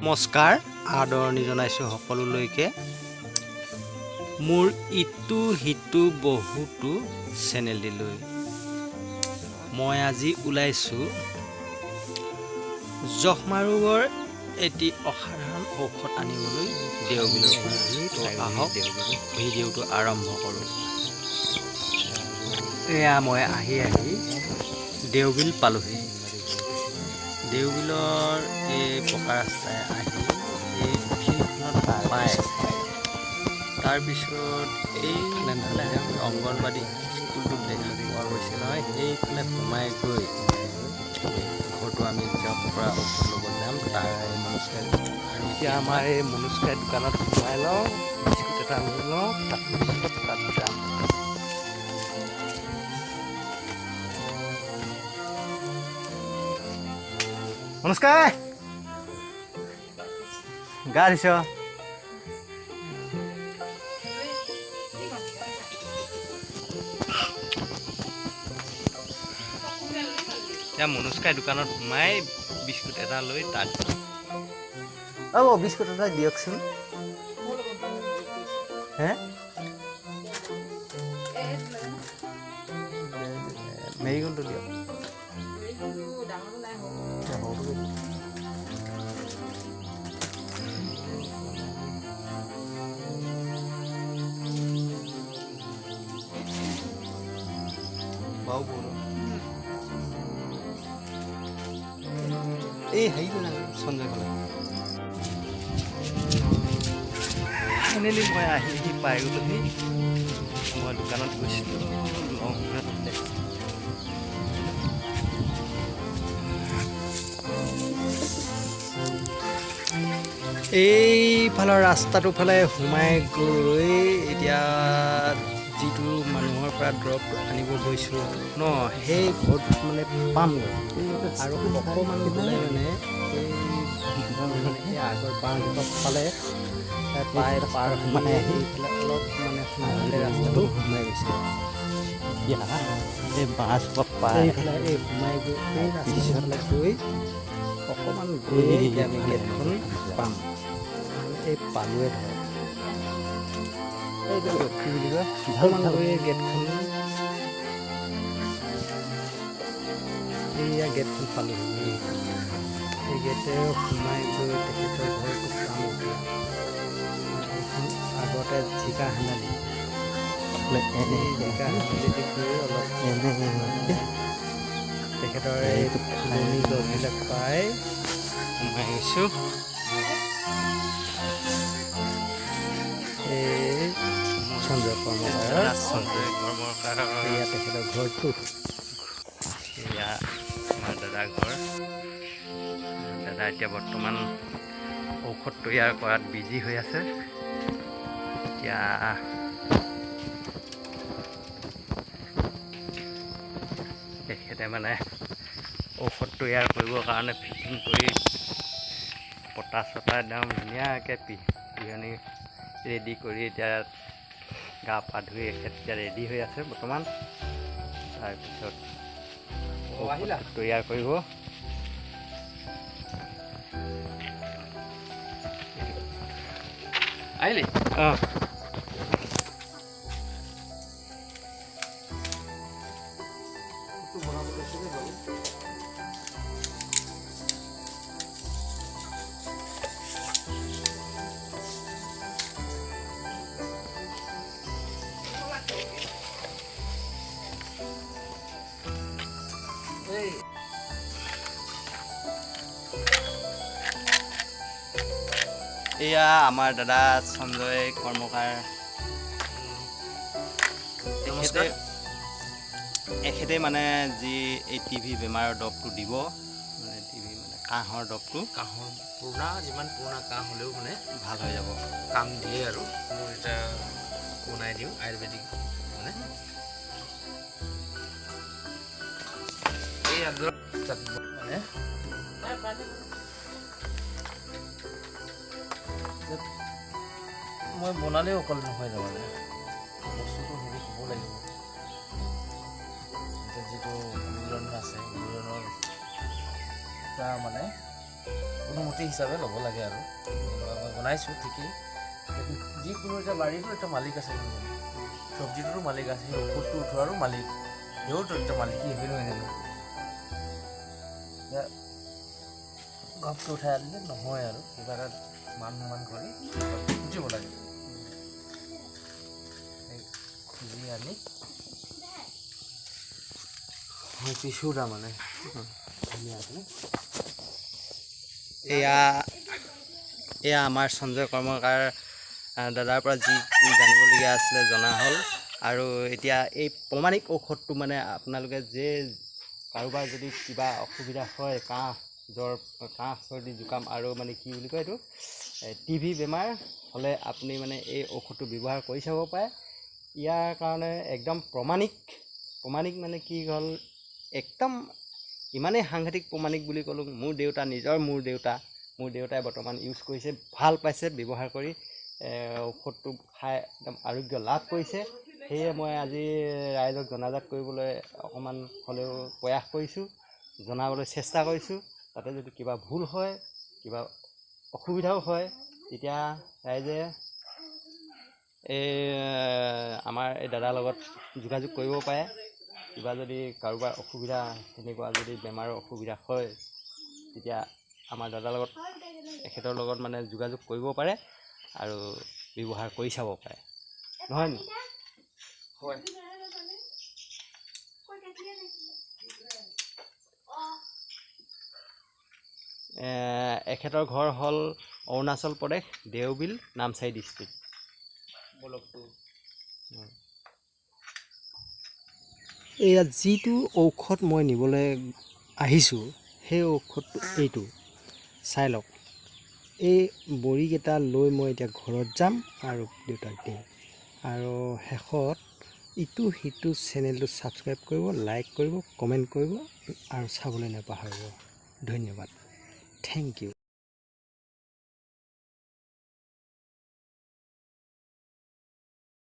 নমস্কাৰ আদৰণি জনাইছোঁ সকলোলৈকে মোৰ ইটো হিটো বহুতো চেনেললৈ মই আজি ওলাইছোঁ যক্ষ্মা ৰোগৰ এটি অসাধাৰণ ঔষধ আনিবলৈ দেওবিলৰ পৰা আহক ভিডিঅ'টো আৰম্ভ কৰোঁ। এয়া মই আহি দেওবিল পালোহি। দেওবিলৰ এই পকা ৰাস্তাই আহি এই ফিল্ডখনত পায়। তাৰপিছত এইফালে অংগনবাদী স্কুলটো দেখা পোৱা গৈছে নহয়, সেইফালে সোমাই গৈ ঘৰটো আমি জব পৰা ঔষধ ল'ব যাম। তাৰ এতিয়া আমাৰ এই মনুষ্কাই দোকানত সোমাই লওঁ, বিস্কুট এটা লৈ লওঁ, তাৰপিছত তাত যাম। নমস্কাৰ গা দিছ এতিয়া মনুষ্কাই দোকানত সোমাই বিস্কুট এটা লৈ তাত বিস্কুট এটা দিয়কচোন। হে মেৰিগোল্ডটো দিয়ক। এই হেৰিটো সঞ্জয় কলা ফাইনেলি মই আহি পাই গ'লোহি। মই দোকানত গৈছিলোঁ এইফালৰ ৰাস্তাটোৰ ফালে সোমাই গৈ এতিয়া যিটো মানুহৰ পৰা দৰৱ আনিব গৈছোঁ ন, সেই ঘৰটোত মানে পামগৈ। আৰু অকণমান গ'লে মানে এই আগৰ বাঁহজোপা ফালে পাৰ সোমাই আহি পেলাই অলপ মানে সোমালে ৰাস্তাটো সোমাই গৈছে। এই বাঁহজোপা পাৰ এইফালে এই সোমাই গৈ এই ৰাস্তাফালে গৈ অকণমান গৈ এতিয়া আমি গেটখন পাম। এই পালোৱে ধৰক এইটো কি বুলি কয়, অকণমান গৈ গেটখন এইয়া গেটখন পালোহি। এই গেটে সোমাই গৈ তেখেতৰ ঘৰটো পাম। এইখন আগতে জিকা হান্দালি জিকা হান্দালিতে গৈ অলপ তেখেতৰ এই ফুলনি গছবিলাক পাই সোমাই গৈছোঁ। এই সঞ্জয় কৰ্মকাৰ এয়া তেখেতৰ ঘৰটো। এয়া আমাৰ দাদাৰ ঘৰ। দাদা এতিয়া বৰ্তমান ঔষধ তৈয়াৰ কৰাত বিজি হৈ আছে। এতিয়া তেখেতে মানে ঔষধ তৈয়াৰ কৰিবৰ কাৰণে ফিটিং কৰি পটা চটা একদম ধুনীয়াকৈ পিহনি ৰেডি কৰি এতিয়া গা পা ধুই এতিয়া ৰেডি হৈ আছে বৰ্তমান। তাৰপিছত তৈয়াৰ কৰিব। আহিলি এয়া আমাৰ দাদা সঞ্জয় কৰ্মকাৰ। এখেতে মানে যি এই টিভি বেমাৰৰ দৰৱটো দিব, মানে টিভি মানে কাহৰ দৰৱটো, কাহৰ পুৰণা যিমান পুৰণা কাহ হ'লেও মানে ভাল হৈ যাব, কাম দিয়ে। আৰু মোৰ এতিয়া বনাই দিওঁ আয়ুৰ্বেদিক মানে এই মানে মই বনালেও অকল নহয় তাৰমানে বস্তুটো হেৰি হ'ব লাগিব। এতিয়া যিটো গুৰণ আছে, গুৰণৰ পৰা মানে অনুমতি হিচাপে ল'ব লাগে আৰু মই বনাইছোঁ ঠিকেই। যিকোনো এটা বাৰীটো এটা মালিক আছে, চব্জিটোৰো মালিক আছে, সেই ঔষধটো উঠোৱাৰো মালিক, সিহঁতো এটা মালিকী সেইখিনি হৈ গ'ল। এতিয়া ঘপকৈ উঠাই আনিলে নহয় আৰু কিবা এটা মান সন্মান কৰি খুজিব লাগে। খুজি আনি পিছো তাৰমানে ধুনীয়াকৈ এয়া আমাৰ সঞ্জয় কৰ্মকাৰ দাদাৰ পৰা যি জানিবলগীয়া আছিলে জনা হ'ল। আৰু এতিয়া এই প্ৰমাণিক ঔষধটো মানে আপোনালোকে যে কাৰোবাৰ যদি কিবা অসুবিধা হয়, কাহ জ্বৰ, কাহ চৰ্দি জুকাম আৰু মানে কি বুলি কয় এইটো TB বেমাৰ হ'লে আপুনি মানে এই ঔষধটো ব্যৱহাৰ কৰি চাব পাৰে। ইয়াৰ কাৰণে একদম প্ৰমাণিক মানে কি হ'ল, একদম ইমানেই সাংঘাতিক প্ৰমাণিক বুলি ক'লোঁ। মোৰ দেউতাই বৰ্তমান ইউজ কৰিছে, ভাল পাইছে ব্যৱহাৰ কৰি, ঔষধটো খাই একদম আৰোগ্য লাভ কৰিছে। সেয়ে মই আজি ৰাইজক জনাজাত কৰিবলৈ অকণমান হ'লেও প্ৰয়াস কৰিছোঁ, জনাবলৈ চেষ্টা কৰিছোঁ। তাতে যদি কিবা ভুল হয়, কিবা অসুবিধাও হয়, তেতিয়া ৰাইজে আমাৰ এই দাদাৰ লগত যোগাযোগ কৰিব পাৰে। কিবা যদি কাৰোবাৰ অসুবিধা তেনেকুৱা যদি বেমাৰৰ অসুবিধা হয়, তেতিয়া আমাৰ দাদাৰ লগত এখেতৰ লগত মানে যোগাযোগ কৰিব পাৰে আৰু ব্যৱহাৰ কৰি চাব পাৰে, নহয় নি? হয়। এখেতৰ ঘৰ হ'ল অৰুণাচল প্ৰদেশ, দেওবিল, নামচাই ডিষ্ট্ৰিক্ট। এয়া যিটো ঔষধ মই নিবলৈ আহিছোঁ, সেই ঔষধটো এইটো চাই লওক। এই বড়িকেইটা লৈ মই এতিয়া ঘৰত যাম আৰু দেউতাক দিম। আৰু শেষত ইটো সিটো চেনেলটো ছাবস্ক্ৰাইব কৰিব, লাইক কৰিব, কমেণ্ট কৰিব আৰু চাবলৈ নাপাহৰিব। ধন্যবাদ, থেংক ইউ।